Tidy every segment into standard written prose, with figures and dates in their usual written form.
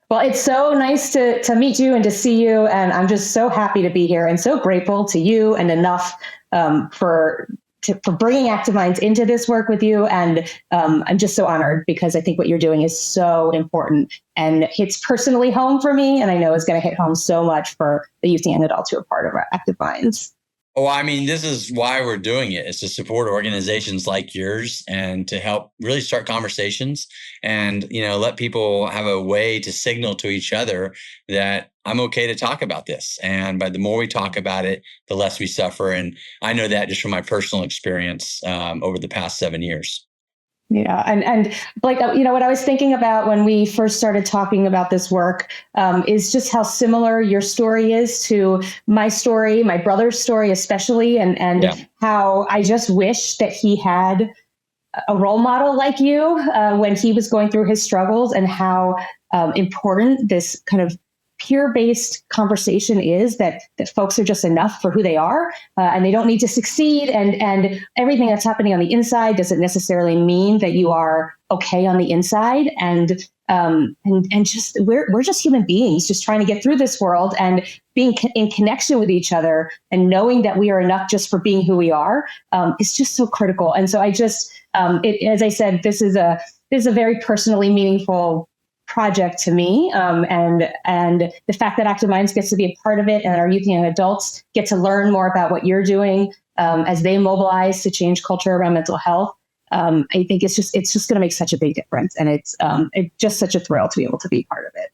Well, it's so nice to meet you and to see you. And I'm just so happy to be here and so grateful to you and enough for bringing Active Minds into this work with you. And I'm just so honored because I think what you're doing is so important and hits personally home for me. And I know it's going to hit home so much for the youth and young adults who are part of our Active Minds. Oh, I mean, this is why we're doing it. It's to support organizations like yours and to help really start conversations and, let people have a way to signal to each other that I'm okay to talk about this. And by the more we talk about it, the less we suffer. And I know that just from my personal experience over the past 7 years. Yeah. And like, what I was thinking about when we first started talking about this work is just how similar your story is to my story, my brother's story, especially, and how I just wish that he had a role model like you when he was going through his struggles, and how important this kind of peer-based conversation is, that folks are just enough for who they are, and they don't need to succeed, and everything that's happening on the inside doesn't necessarily mean that you are okay on the inside, and just we're just human beings just trying to get through this world, and being in connection with each other and knowing that we are enough just for being who we are is just so critical. And so I just as I said, this is a very personally meaningful project to me, and the fact that Active Minds gets to be a part of it, and our youth and young adults get to learn more about what you're doing as they mobilize to change culture around mental health. I think it's just going to make such a big difference, and it's just such a thrill to be able to be part of it.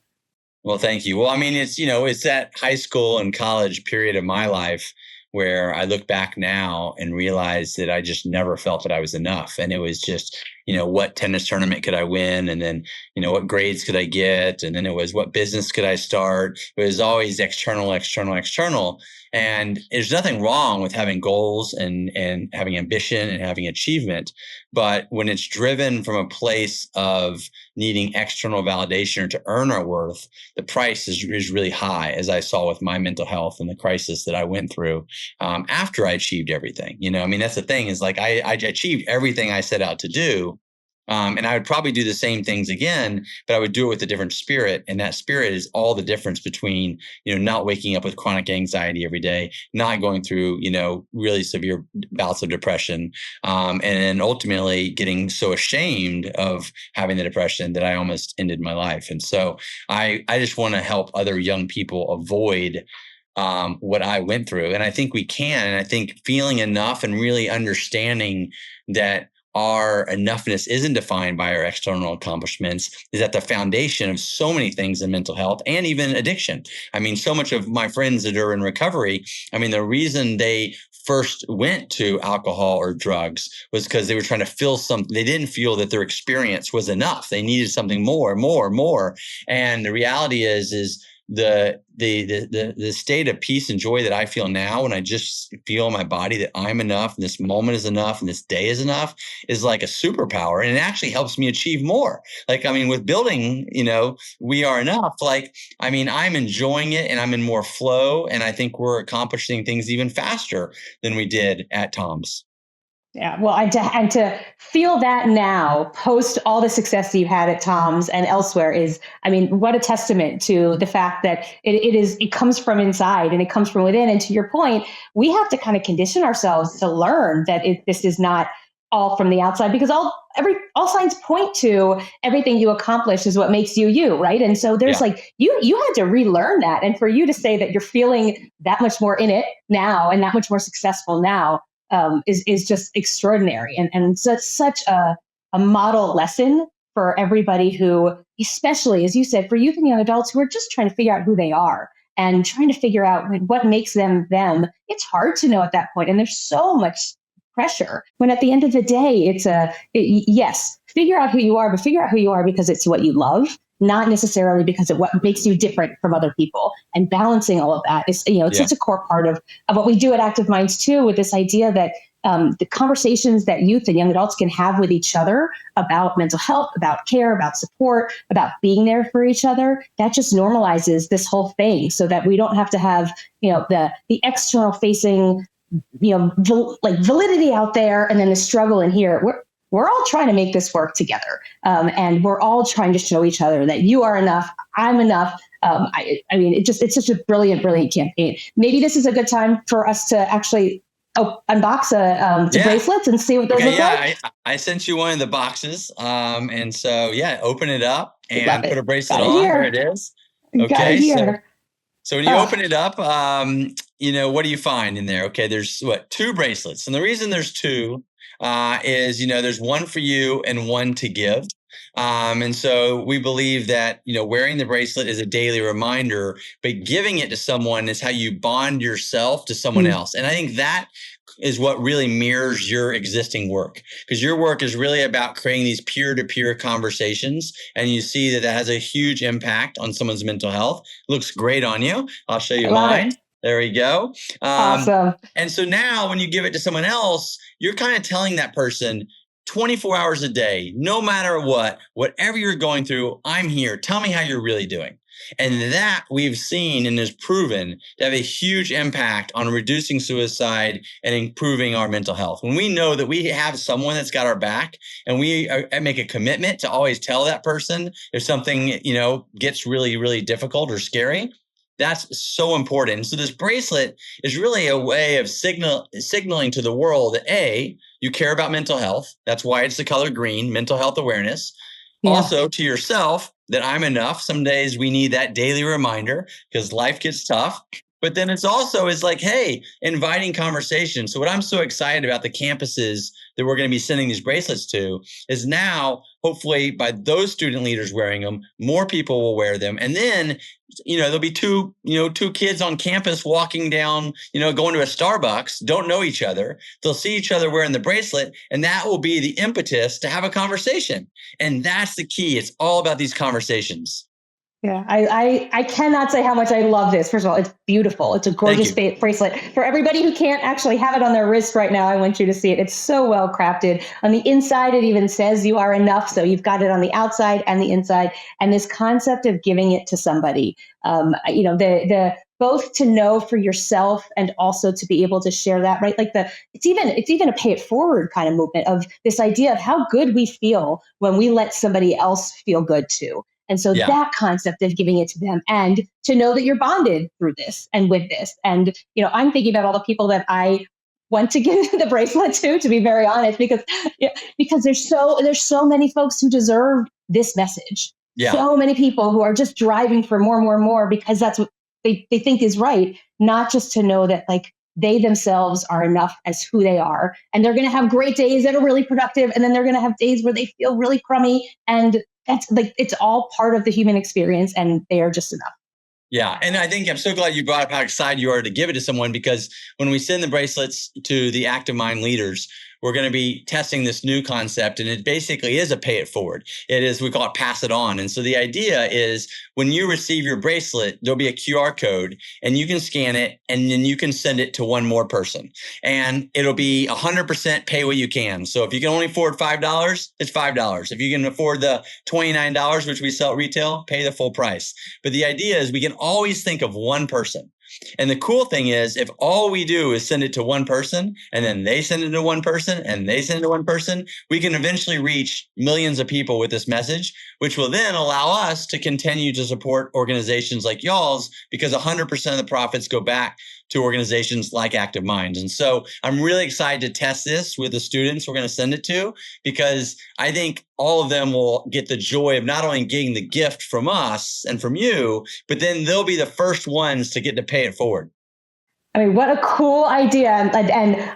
Well, thank you. Well, I mean, it's that high school and college period of my life where I look back now and realize that I just never felt that I was enough. And it was just, what tennis tournament could I win? And then, what grades could I get? And then it was, what business could I start? It was always external. And there's nothing wrong with having goals and having ambition and having achievement. But when it's driven from a place of needing external validation to earn our worth, the price is really high, as I saw with my mental health and the crisis that I went through after I achieved everything. That's the thing, is like I achieved everything I set out to do. And I would probably do the same things again, but I would do it with a different spirit. And that spirit is all the difference between, not waking up with chronic anxiety every day, not going through, really severe bouts of depression, and then ultimately getting so ashamed of having the depression that I almost ended my life. And so I just want to help other young people avoid what I went through. And I think we can. And I think feeling enough and really understanding that our enoughness isn't defined by our external accomplishments is at the foundation of so many things in mental health and even addiction. I mean, so much of my friends that are in recovery, the reason they first went to alcohol or drugs was because they were trying to fill something. They didn't feel that their experience was enough. They needed something more. And the reality is the state of peace and joy that I feel now when I just feel in my body that I'm enough and this moment is enough and this day is enough is like a superpower. And it actually helps me achieve more. With building, we are enough. I'm enjoying it and I'm in more flow. And I think we're accomplishing things even faster than we did at Tom's. Yeah, well, and to feel that now, post all the success that you had at Tom's and elsewhere, is, what a testament to the fact that it comes from inside and it comes from within. And to your point, we have to kind of condition ourselves to learn that this is not all from the outside, because all signs point to everything you accomplish is what makes you, right? And so there's you had to relearn that, and for you to say that you're feeling that much more in it now and that much more successful now. Is just extraordinary, and such a model lesson for everybody who, especially as you said, for youth and young adults who are just trying to figure out who they are and trying to figure out what makes them them. It's hard to know at that point, and there's so much pressure. When at the end of the day, yes, figure out who you are, but figure out who you are because it's what you love, not necessarily because of what makes you different from other people. And balancing all of that is, it's such a core part of what we do at Active Minds too, with this idea that the conversations that youth and young adults can have with each other about mental health, about care, about support, about being there for each other, that just normalizes this whole thing, so that we don't have to have, the external facing, validity out there and then the struggle in here. we're all trying to make this work together. And we're all trying to show each other that you are enough, I'm enough. I mean, it's such a brilliant, brilliant campaign. Maybe this is a good time for us to actually unbox the bracelets and see what those look like. I sent you one of the boxes. And so, open it up Love and put it. a bracelet Got it on. There here. it is. Got it Okay. here. So when you open it up, what do you find in there? Okay, there's two bracelets. And the reason there's two is, there's one for you and one to give. And so we believe that, wearing the bracelet is a daily reminder, but giving it to someone is how you bond yourself to someone else. And I think that is what really mirrors your existing work, because your work is really about creating these peer-to-peer conversations. And you see that has a huge impact on someone's mental health. Looks great on you. I'll show you mine. There we go. Awesome. And so now when you give it to someone else, you're kind of telling that person 24 hours a day, no matter what, whatever you're going through, I'm here. Tell me how you're really doing. And that we've seen and is proven to have a huge impact on reducing suicide and improving our mental health. When we know that we have someone that's got our back, and we make a commitment to always tell that person if something, gets really, really difficult or scary, that's so important. So this bracelet is really a way of signaling to the world that A, you care about mental health. That's why it's the color green, mental health awareness. Yeah. Also to yourself that I'm enough. Some days we need that daily reminder because life gets tough. But then it's also is like, hey, inviting conversation. So what I'm so excited about the campuses that we're going to be sending these bracelets to is now, hopefully by those student leaders wearing them, more people will wear them. And then, there'll be two kids on campus walking down, going to a Starbucks, don't know each other. They'll see each other wearing the bracelet, and that will be the impetus to have a conversation. And that's the key. It's all about these conversations. Yeah, I cannot say how much I love this. First of all, it's beautiful. It's a gorgeous bracelet. For everybody who can't actually have it on their wrist right now, I want you to see it. It's so well crafted. On the inside, it even says you are enough. So you've got it on the outside and the inside. And this concept of giving it to somebody, the both to know for yourself and also to be able to share that, right? Like it's even a pay it forward kind of movement of this idea of how good we feel when we let somebody else feel good too. And so that concept of giving it to them and to know that you're bonded through this and with this. And, I'm thinking about all the people that I want to give the bracelet to be very honest, because there's so many folks who deserve this message. Yeah. So many people who are just driving for more and more and more because that's what they think is right. Not just to know that like they themselves are enough as who they are. And they're going to have great days that are really productive. And then they're going to have days where they feel really crummy. And that's like, it's all part of the human experience and they are just enough. Yeah. And I think I'm so glad you brought up how excited you are to give it to someone, because when we send the bracelets to the Active Mind leaders, we're going to be testing this new concept, and it basically is a pay it forward. It is, we call it pass it on. And so the idea is when you receive your bracelet, there'll be a QR code and you can scan it and then you can send it to one more person, and it'll be 100% pay what you can. So if you can only afford $5, it's $5. If you can afford the $29, which we sell at retail, pay the full price. But the idea is we can always think of one person. And the cool thing is, if all we do is send it to one person and then they send it to one person and they send it to one person, we can eventually reach millions of people with this message, which will then allow us to continue to support organizations like y'all's, because 100% of the profits go back to organizations like Active Minds. And so I'm really excited to test this with the students we're going to send it to, because I think all of them will get the joy of not only getting the gift from us and from you, but then they'll be the first ones to get to pay it forward. I mean, what a cool idea. And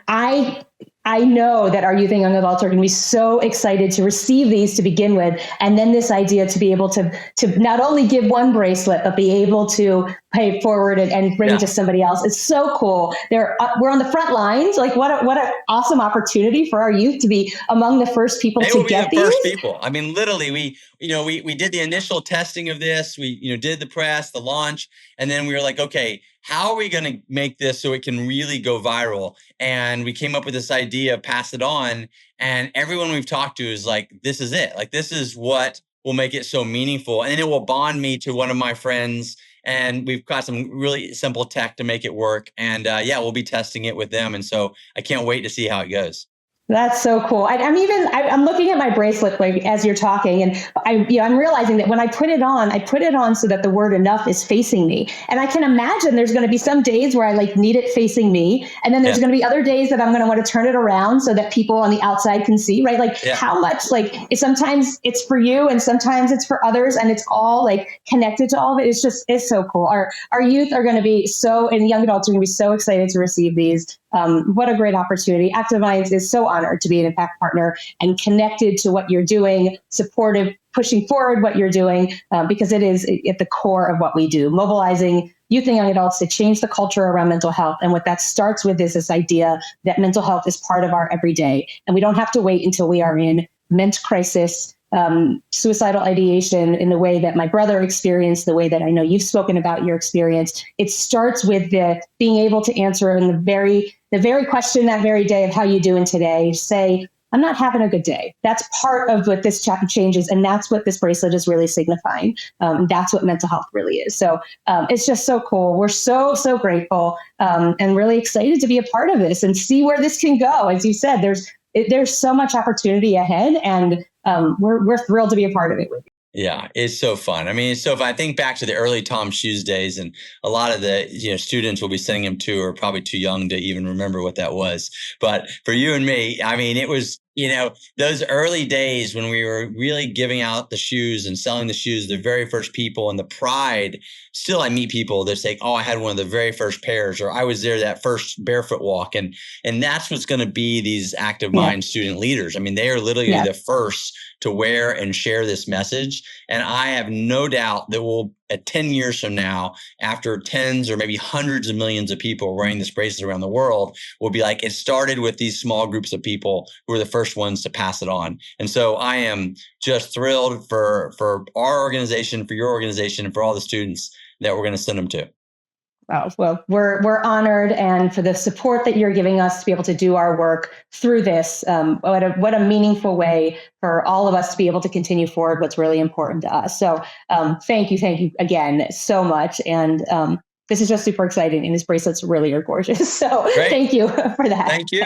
I know that our youth and young adults are going to be so excited to receive these to begin with. And then this idea to be able to not only give one bracelet, but be able to pay it forward and bring it to somebody else. It's so cool. We're on the front lines. Like what an awesome opportunity for our youth to be among the first people to get these. First people. I mean, literally, we did the initial testing of this. We, did the press, the launch, and then we were like, okay, how are we going to make this so it can really go viral? And we came up with this idea of pass it on. And everyone we've talked to is like, this is it. Like, this is what will make it so meaningful. And it will bond me to one of my friends. And we've got some really simple tech to make it work. And we'll be testing it with them. And so I can't wait to see how it goes. That's so cool. I'm looking at my bracelet like as you're talking, and I'm realizing that when I put it on so that the word enough is facing me. And I can imagine there's going to be some days where I like need it facing me. And then there's Yeah. going to be other days that I'm going to want to turn it around so that people on the outside can see, right? Like Yeah. how much sometimes it's for you and sometimes it's for others, and it's all like connected to all of it. It's so cool. Our youth are going to be and young adults are going to be so excited to receive these. What a great opportunity. Active Minds is so honored to be an impact partner and connected to what you're doing, supportive, pushing forward what you're doing, because it is at the core of what we do, mobilizing youth and young adults to change the culture around mental health. And what that starts with is this idea that mental health is part of our everyday. And we don't have to wait until we are in mental crisis, suicidal ideation in the way that my brother experienced, the way that I know you've spoken about your experience. It starts with being able to answer in the very question that very day of how you doing today. Say, I'm not having a good day. That's part of what this chapter changes. And that's what this bracelet is really signifying. That's what mental health really is. So it's just so cool. We're so, so grateful and really excited to be a part of this and see where this can go. As you said, there's so much opportunity ahead, and we're thrilled to be a part of it with you. Yeah, it's so fun. I mean, it's so fun. I think back to the early Tom Shoes days, and a lot of the students we'll be sending them to are probably too young to even remember what that was. But for you and me, I mean, it was those early days when we were really giving out the shoes and selling the shoes, the very first people, and the pride. Still, I meet people that say, "Oh, I had one of the very first pairs," or "I was there that first barefoot walk," and that's what's going to be these Active Mind student leaders. I mean, they are literally the first to wear and share this message. And I have no doubt that at 10 years from now, after tens or maybe hundreds of millions of people wearing this bracelet around the world, will be like, it started with these small groups of people who were the first ones to pass it on. And so I am just thrilled for our organization, for your organization, and for all the students that we're going to send them to. Oh, well, we're honored, and for the support that you're giving us to be able to do our work through this. What a meaningful way for all of us to be able to continue forward what's really important to us. So thank you again so much. And this is just super exciting, and these bracelets really are gorgeous. So Great. Thank you for that. Thank you.